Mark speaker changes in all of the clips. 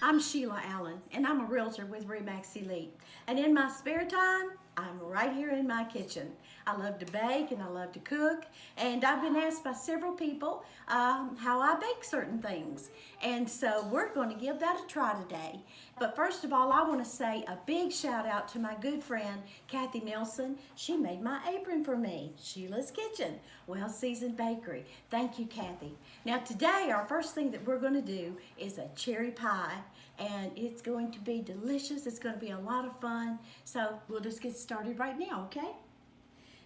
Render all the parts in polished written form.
Speaker 1: I'm Sheila Allen, and I'm a realtor with Remax Elite. And in my spare time, I'm right here in my kitchen. I love to bake and I love to cook, and I've been asked by several people how I bake certain things. And so we're going to give that a try today. But first of all, I want to say a big shout out to my good friend, Kathy Nelson. She made my apron for me, Sheila's Kitchen, Well Seasoned Bakery. Thank you, Kathy. Now today, our first thing that we're going to do is a cherry pie, and it's going to be delicious. It's going to be a lot of fun. So we'll just get started right now, okay?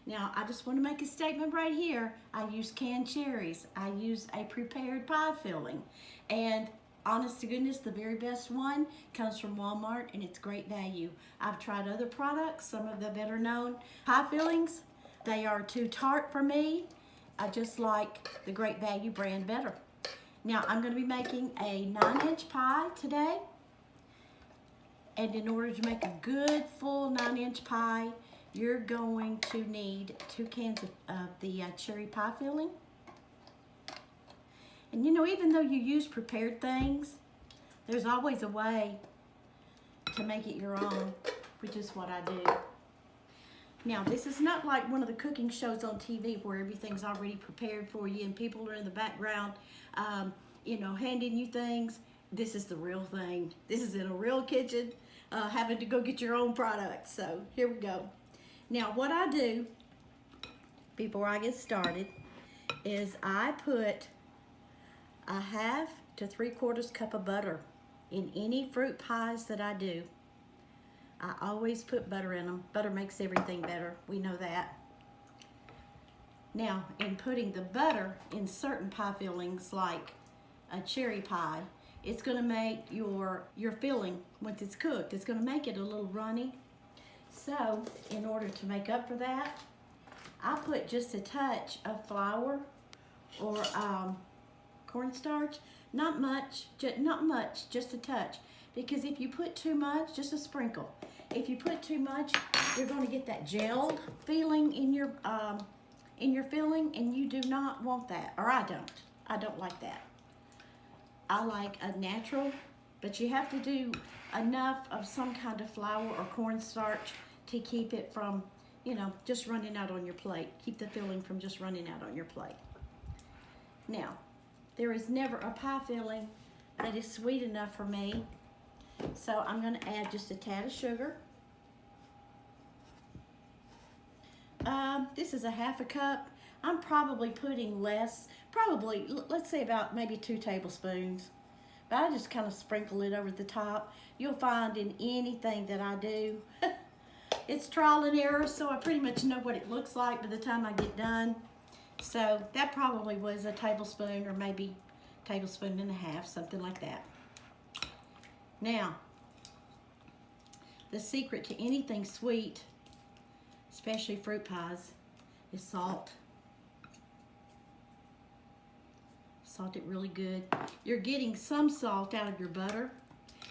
Speaker 1: Now, I just want to make a statement right here. I use canned cherries. I use a prepared pie filling. And honest to goodness, the very best one comes from Walmart, and it's great value. I've tried other products, some of the better known pie fillings. They are too tart for me. I just like the Great Value brand better. Now, I'm going to be making a 9-inch pie today. And in order to make a good full 9-inch pie, you're going to need 2 cans of the cherry pie filling. And you know, even though you use prepared things, there's always a way to make it your own, which is what I do. Now, this is not like one of the cooking shows on TV where everything's already prepared for you and people are in the background, you know, handing you things. This is the real thing. This is in a real kitchen, having to go get your own products. So here we go. Now, what I do before I get started is I put a 1/2 to 3/4 cup of butter in any fruit pies that I do. I always put butter in them. Butter makes everything better. We know that. Now, in putting the butter in certain pie fillings like a cherry pie, it's going to make your filling, once it's cooked, it's going to make it a little runny. So, in order to make up for that, I put just a touch of flour or cornstarch. Not much, just a touch. Because if you put too much, just a sprinkle. If you put too much, you're going to get that gelled feeling in your filling, and you do not want that. Or I don't. I don't like that. I like a natural, but you have to do enough of some kind of flour or cornstarch to keep it from, you know, just running out on your plate. Keep the filling from just running out on your plate. Now, there is never a pie filling that is sweet enough for me, so I'm going to add just a tad of sugar. This is a 1/2 cup. I'm probably putting less, probably, let's say about maybe 2 tablespoons. But I just kind of sprinkle it over the top. You'll find in anything that I do, it's trial and error, so I pretty much know what it looks like by the time I get done. So that probably was a tablespoon or maybe a tablespoon and a half, something like that. Now, the secret to anything sweet, especially fruit pies, is salt. Salt it really good. You're getting some salt out of your butter,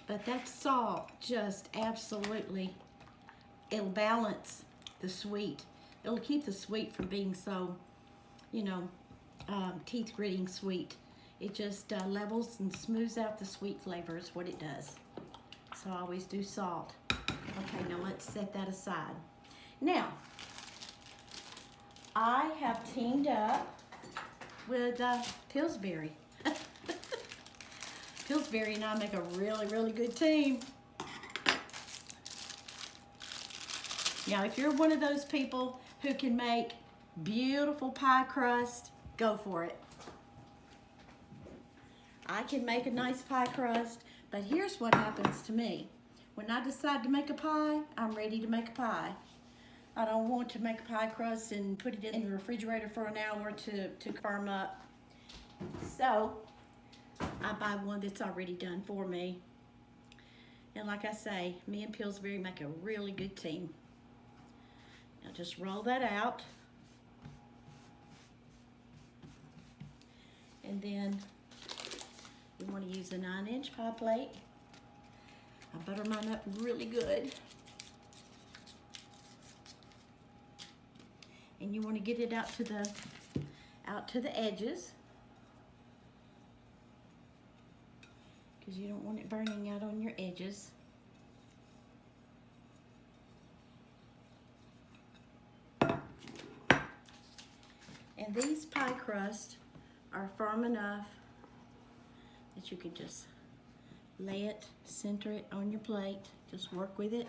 Speaker 1: but that salt just absolutely, it'll balance the sweet. It'll keep the sweet from being so, you know, teeth gritting sweet. It just levels and smooths out the sweet flavor is what it does. So I always do salt. Okay, now let's set that aside. Now, I have teamed up with Pillsbury. Pillsbury and I make a really, really good team. Now, if you're one of those people who can make beautiful pie crust, go for it. I can make a nice pie crust, but here's what happens to me. When I decide to make a pie, I'm ready to make a pie. I don't want to make a pie crust and put it in the refrigerator for an hour to firm up. So, I buy one that's already done for me. And like I say, me and Pillsbury make a really good team. Now just roll that out. And then we want to use a 9-inch pie plate. I butter mine up really good. And you want to get it out to the edges. because you don't want it burning out on your edges. And these pie crusts are firm enough that you can just lay it, center it on your plate. Just work with it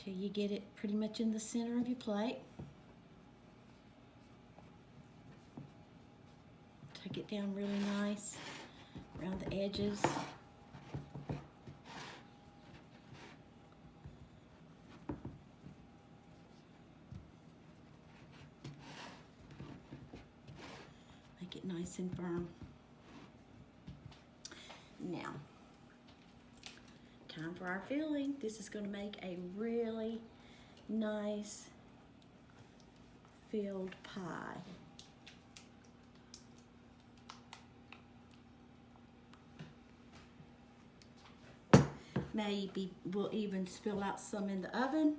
Speaker 1: till you get it pretty much in the center of your plate. Take it down really nice around the edges. Make it nice and firm. Now, time for our filling. This is going to make a really nice filled pie. Maybe we'll even spill out some in the oven,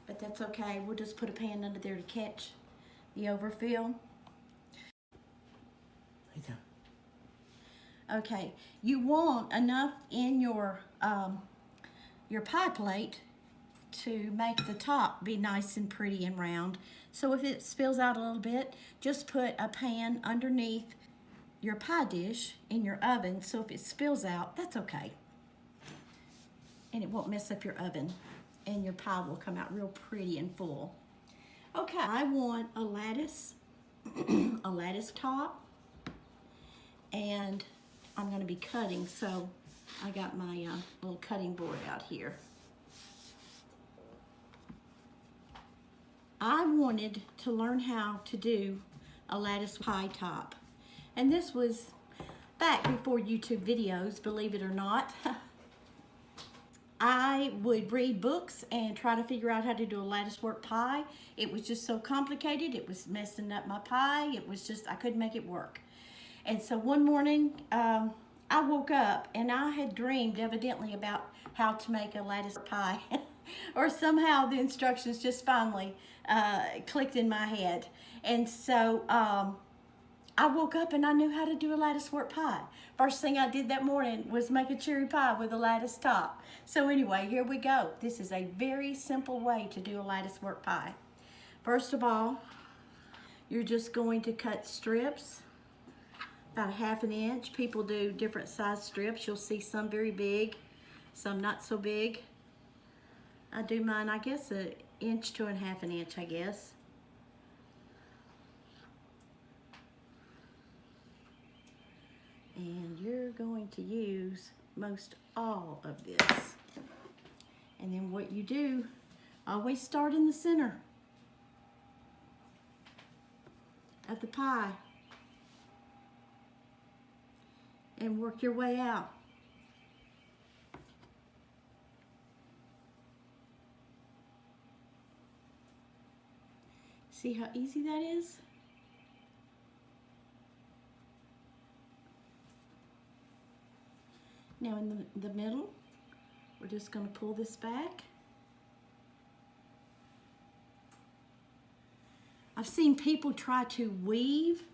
Speaker 1: but that's okay. We'll just put a pan under there to catch the overfill. Okay, you want enough in your pie plate to make the top be nice and pretty and round. So if it spills out a little bit, just put a pan underneath your pie dish in your oven, so if it spills out, that's okay. And it won't mess up your oven, and your pie will come out real pretty and full. Okay, I want a lattice, a lattice top, and I'm going to be cutting, so I got my little cutting board out here. I wanted to learn how to do a lattice pie top, and this was back before YouTube videos, believe it or not. I would read books and try to figure out how to do a lattice work pie. It was just so complicated. It was messing up my pie. It was just, I couldn't make it work. And so one morning, I woke up and I had dreamed evidently about how to make a lattice pie. Or somehow the instructions just finally clicked in my head. And so I woke up and I knew how to do a lattice work pie. First thing I did that morning was make a cherry pie with a lattice top. So anyway, here we go. This is a very simple way to do a lattice work pie. First of all, you're just going to cut strips about 1/2 inch. People do different size strips. You'll see some very big, some not so big. I do mine, I guess, 1 inch to 1/2 inch, I guess. And you're going to use most all of this. And then what you do, always start in the center of the pie and work your way out. See how easy that is? Now in the middle, we're just going to pull this back. I've seen people try to weave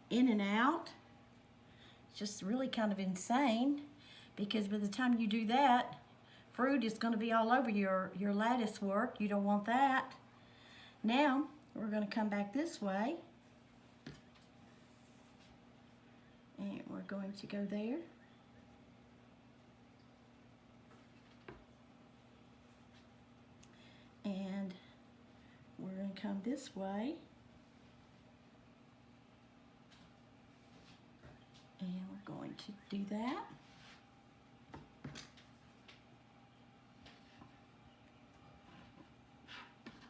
Speaker 1: in and out. It's just really kind of insane, because by the time you do that, fruit is going to be all over your lattice work. You don't want that. Now we're going to come back this way, and we're going to go there. And we're going to come this way, and we're going to do that.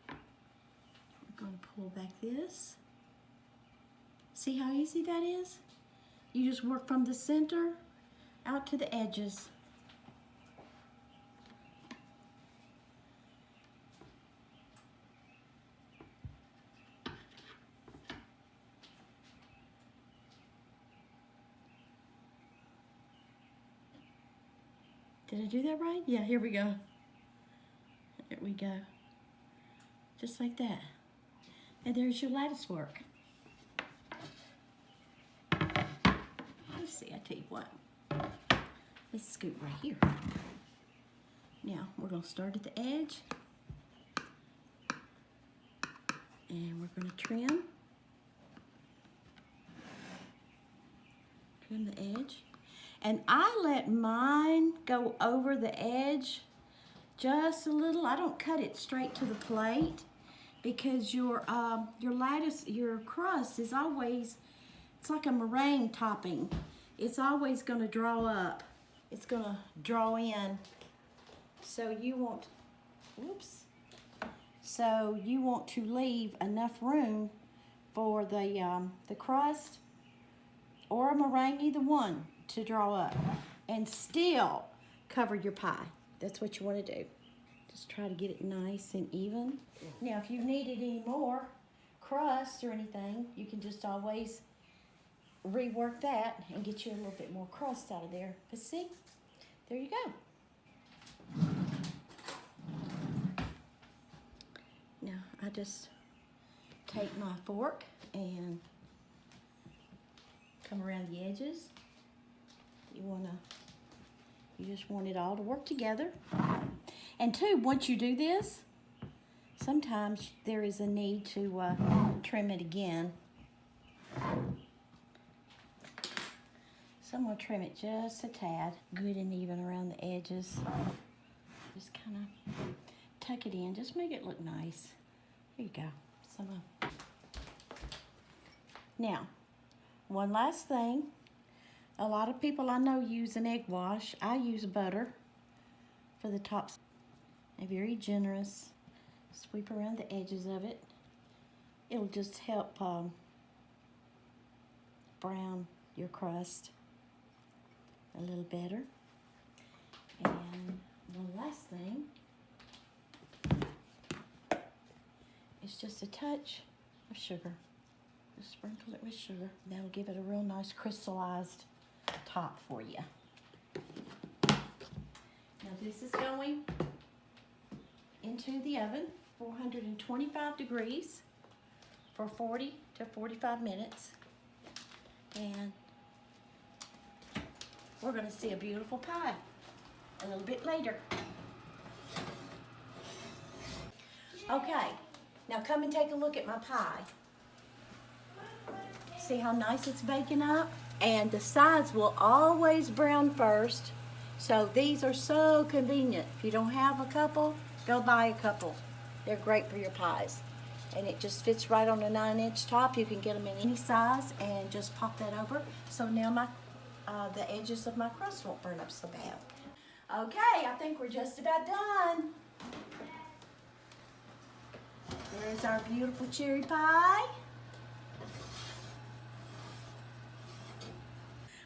Speaker 1: We're going to pull back this. See how easy that is? You just work from the center out to the edges. Did I do that right? Yeah, here we go. There we go. Just like that. And there's your lattice work. Let's see, I tell you what. Let's scoot right here. Now, we're going to start at the edge. And we're going to trim the edge. And I let mine go over the edge just a little. I don't cut it straight to the plate because your lattice, your crust is always, it's like a meringue topping. It's always going to draw up. It's going to draw in. So you want, whoops. So you want to leave enough room for the crust or a meringue, either one, to draw up, and still cover your pie. That's what you want to do. Just try to get it nice and even. Now, if you needed any more crust or anything, you can just always rework that and get you a little bit more crust out of there. But see, there you go. Now, I just take my fork and come around the edges. You just want it all to work together. And two, once you do this, sometimes there is a need to trim it again. So I'm going to trim it just a tad, good and even around the edges. Just kind of tuck it in, just make it look nice. There you go. Now, one last thing. A lot of people I know use an egg wash. I use butter for the tops. A very generous sweep around the edges of it. It'll just help brown your crust a little better. And one last thing is just a touch of sugar. Just sprinkle it with sugar. That'll give it a real nice crystallized top for you. Now this is going into the oven, 425 degrees for 40 to 45 minutes. And we're going to see a beautiful pie a little bit later. Okay, now come and take a look at my pie. See how nice it's baking up? And the sides will always brown first. So these are so convenient. If you don't have a couple, go buy a couple. They're great for your pies. And it just fits right on a 9-inch top. You can get them in any size and just pop that over. So now the edges of my crust won't burn up so bad. Okay, I think we're just about done. There's our beautiful cherry pie.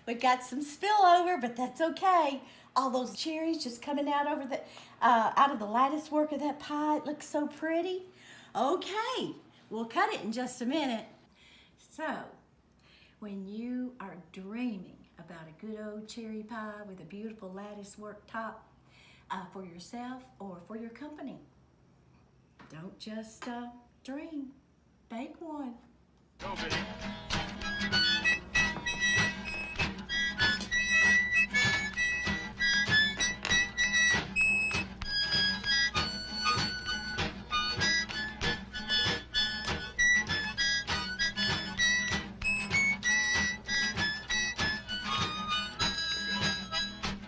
Speaker 1: We've got some spillover, but that's okay. All those cherries just coming out over the out of the lattice work of that pie. It looks so pretty. Okay, we'll cut it in just a minute. So, when you are dreaming about a good old cherry pie with a beautiful lattice work top for yourself or for your company, don't just dream, bake one.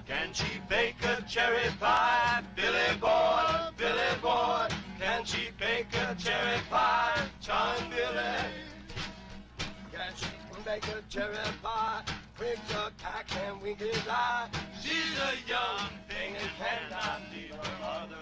Speaker 2: Can she bake a cherry pie? Billy boy, Billy boy. Can she bake a cherry pie? John Billy. Can she bake a cherry pie? Quick to cack and wink his eye. She's a young thing and cannot leave her mother